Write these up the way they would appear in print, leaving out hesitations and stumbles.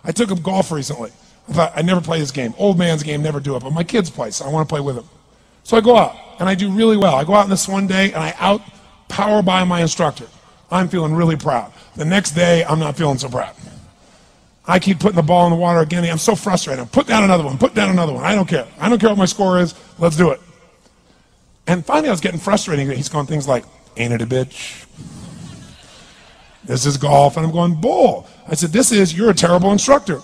I took up golf recently. I thought, I'd never play this game. Old man's game, never do it. But my kids play, so I want to play with them. So I go out, and I do really well. I go out on this one day, and I out-power by my instructor. I'm feeling really proud. The next day, I'm not feeling so proud. I keep putting the ball in the water again. I'm so frustrated. Put down another one. Put down another one. I don't care. I don't care what my score is. Let's do it. And finally, I was getting frustrated. He's going things like, ain't it a bitch? This is golf. And I'm going, bull. I said, you're a terrible instructor.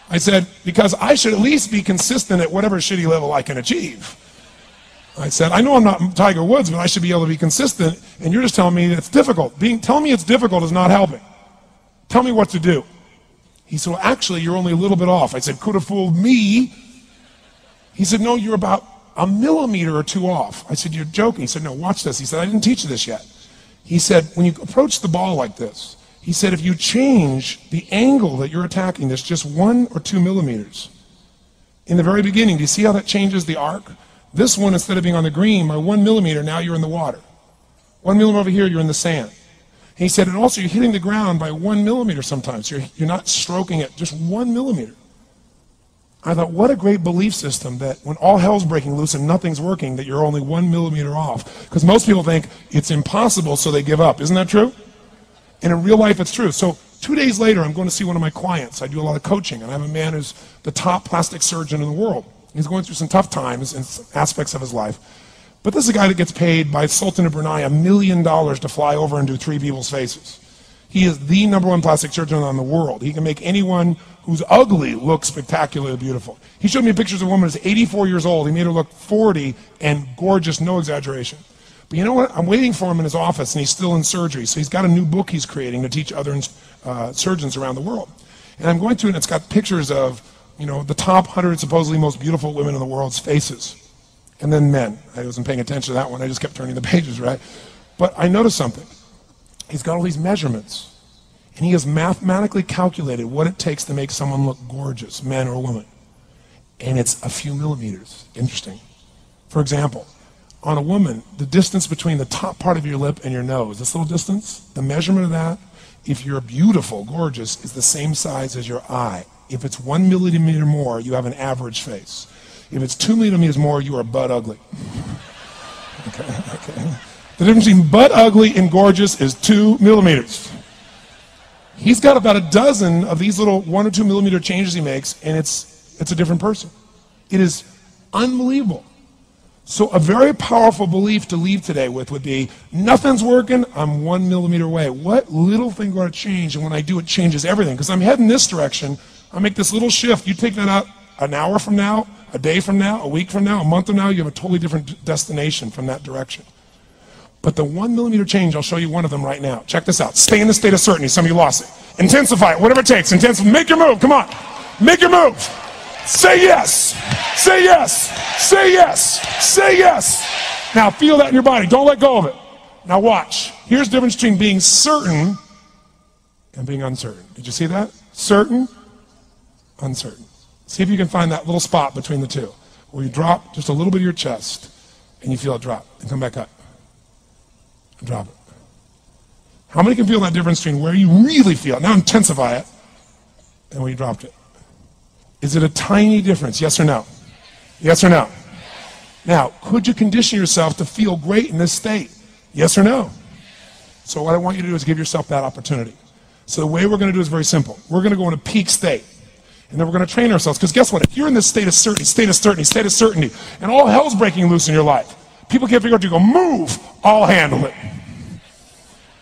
I said, because I should at least be consistent at whatever shitty level I can achieve. I said, I know I'm not Tiger Woods, but I should be able to be consistent, and you're just telling me it's difficult. Telling me it's difficult is not helping. Tell me what to do. He said, well, actually, you're only a little bit off. I said, could have fooled me. He said, no, you're about a millimeter or two off. I said, you're joking. He said, no, watch this. He said, I didn't teach you this yet. He said, when you approach the ball like this, he said, if you change the angle that you're attacking this just 1 or 2 millimeters, in the very beginning, do you see how that changes the arc? This one, instead of being on the green, by 1 millimeter, now you're in the water. 1 millimeter over here, you're in the sand. He said, and also you're hitting the ground by 1 millimeter sometimes. You're not stroking it, just 1 millimeter. I thought, what a great belief system that when all hell's breaking loose and nothing's working, that you're only 1 millimeter off. Because most people think it's impossible, so they give up. Isn't that true? And in real life, it's true. So 2 days later, I'm going to see one of my clients. I do a lot of coaching, and I have a man who's the top plastic surgeon in the world. He's going through some tough times in aspects of his life. But this is a guy that gets paid by Sultan of Brunei $1 million to fly over and do 3 people's faces. He is the #1 plastic surgeon in the world. He can make anyone who's ugly look spectacularly beautiful. He showed me pictures of a woman who's 84 years old. He made her look 40 and gorgeous, no exaggeration. But you know what? I'm waiting for him in his office, and he's still in surgery. So he's got a new book he's creating to teach other surgeons around the world. And I'm going through it, and it's got pictures of, you know, the top 100 supposedly most beautiful women in the world's faces. And then men. I wasn't paying attention to that one. I just kept turning the pages, right? But I noticed something. He's got all these measurements. And he has mathematically calculated what it takes to make someone look gorgeous, man or woman. And it's a few millimeters. Interesting. For example, on a woman, the distance between the top part of your lip and your nose, this little distance, the measurement of that, if you're beautiful, gorgeous, is the same size as your eye. If it's 1 millimeter more, you have an average face. If it's 2 millimeters more, you are butt ugly. Okay. The difference between butt ugly and gorgeous is 2 millimeters. He's got about a dozen of these little 1 or 2 millimeter changes he makes, and it's a different person. It is unbelievable. So a very powerful belief to leave today with would be, nothing's working, I'm 1 millimeter away. What little thing going to change? And when I do, it changes everything. Because I'm heading this direction, I make this little shift. You take that out an hour from now, a day from now, a week from now, a month from now, you have a totally different destination from that direction. But the 1 millimeter change, I'll show you one of them right now. Check this out. Stay in the state of certainty. Some of you lost it. Intensify it, whatever it takes. Intensify. Make your move. Come on. Make your move. Say yes. Say yes. Say yes. Say yes. Now feel that in your body. Don't let go of it. Now watch. Here's the difference between being certain and being uncertain. Did you see that? Certain, uncertain. See if you can find that little spot between the two, where you drop just a little bit of your chest, and you feel it drop, and come back up, and drop it. How many can feel that difference between where you really feel it, now intensify it, and where you dropped it? Is it a tiny difference, yes or no? Yes or no? Now, could you condition yourself to feel great in this state? Yes or no? So what I want you to do is give yourself that opportunity. So the way we're going to do is very simple. We're going to go in a peak state. And then we're going to train ourselves. Because guess what? If you're in this state of certainty, and all hell's breaking loose in your life, people can't figure out, you go, move, I'll handle it.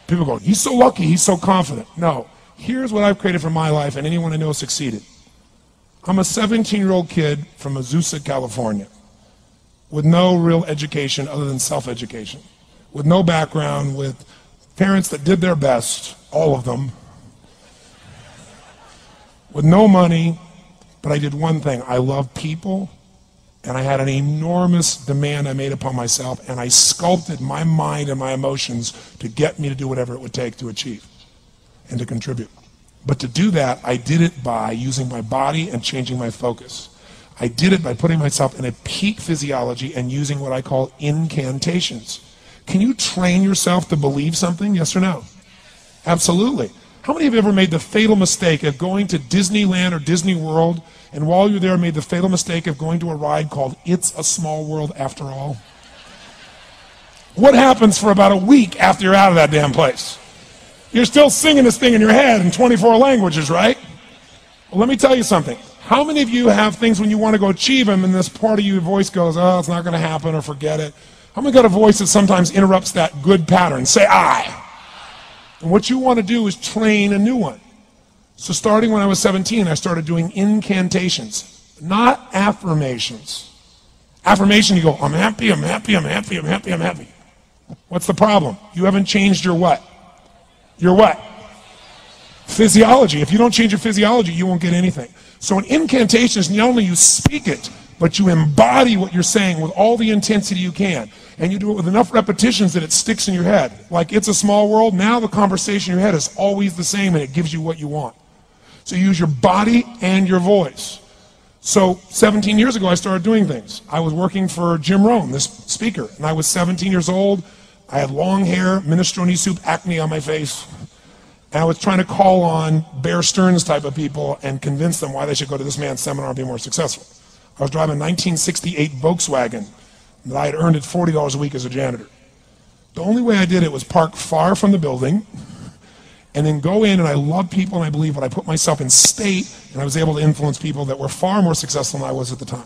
People go, he's so lucky, he's so confident. No. Here's what I've created for my life, and anyone I know has succeeded. I'm a 17-year-old kid from Azusa, California, with no real education other than self-education, with no background, with parents that did their best, all of them, with no money, but I did one thing. I love people, and I had an enormous demand I made upon myself, and I sculpted my mind and my emotions to get me to do whatever it would take to achieve and to contribute. But to do that, I did it by using my body and changing my focus. I did it by putting myself in a peak physiology and using what I call incantations. Can you train yourself to believe something? Yes or no? Absolutely. How many of you ever made the fatal mistake of going to Disneyland or Disney World, and while you're there made the fatal mistake of going to a ride called It's a Small World After All? What happens for about a week after you're out of that damn place? You're still singing this thing in your head in 24 languages, right? Well, let me tell you something. How many of you have things when you want to go achieve them and this part of your voice goes, oh, it's not going to happen, or forget it? How many got a voice that sometimes interrupts that good pattern? Say I. And what you want to do is train a new one. So starting when I was 17, I started doing incantations, not affirmations. Affirmation, you go, I'm happy, I'm happy, I'm happy, I'm happy, I'm happy. What's the problem? You haven't changed your what? Your what? Physiology. If you don't change your physiology, you won't get anything. So an incantation is not only you speak it, but you embody what you're saying with all the intensity you can. And you do it with enough repetitions that it sticks in your head. Like It's a Small World, now the conversation in your head is always the same and it gives you what you want. So you use your body and your voice. So 17 years ago I started doing things. I was working for Jim Rohn, this speaker, and I was 17 years old. I had long hair, minestrone soup, acne on my face. And I was trying to call on Bear Stearns type of people and convince them why they should go to this man's seminar and be more successful. I was driving a 1968 Volkswagen that I had earned at $40 a week as a janitor. The only way I did it was park far from the building and then go in, and I love people and I believe, but I put myself in state and I was able to influence people that were far more successful than I was at the time.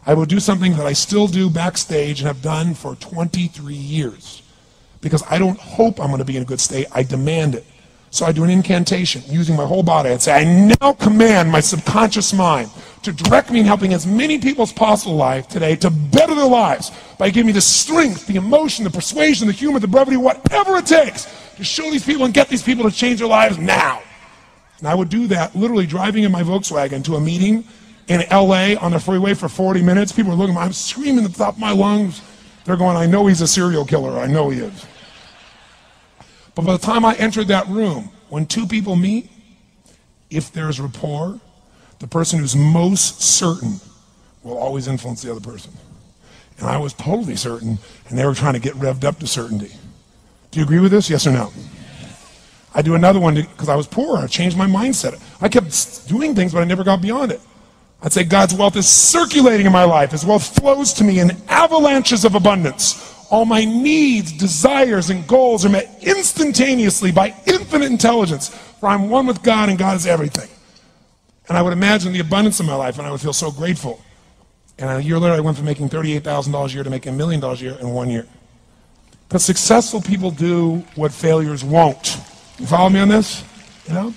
I would do something that I still do backstage and have done for 23 years because I don't hope I'm going to be in a good state, I demand it. So I do an incantation using my whole body. I'd say, I now command my subconscious mind to direct me in helping as many people as possible live today to better their lives by giving me the strength, the emotion, the persuasion, the humor, the brevity, whatever it takes to show these people and get these people to change their lives now. And I would do that literally driving in my Volkswagen to a meeting in LA on the freeway for 40 minutes. People are looking at me, I'm screaming at the top of my lungs. They're going, I know he's a serial killer, I know he is. But by the time I entered that room, when two people meet, if there's rapport, the person who's most certain will always influence the other person. And I was totally certain, and they were trying to get revved up to certainty. Do you agree with this? Yes or no? I do another one because I was poor. I changed my mindset. I kept doing things, but I never got beyond it. I'd say God's wealth is circulating in my life. His wealth flows to me in avalanches of abundance. All my needs, desires, and goals are met instantaneously by infinite intelligence, for I'm one with God and God is everything. And I would imagine the abundance in my life, and I would feel so grateful. And a year later, I went from making $38,000 a year to making $1 million a year in 1 year. But successful people do what failures won't. You follow me on this? You know?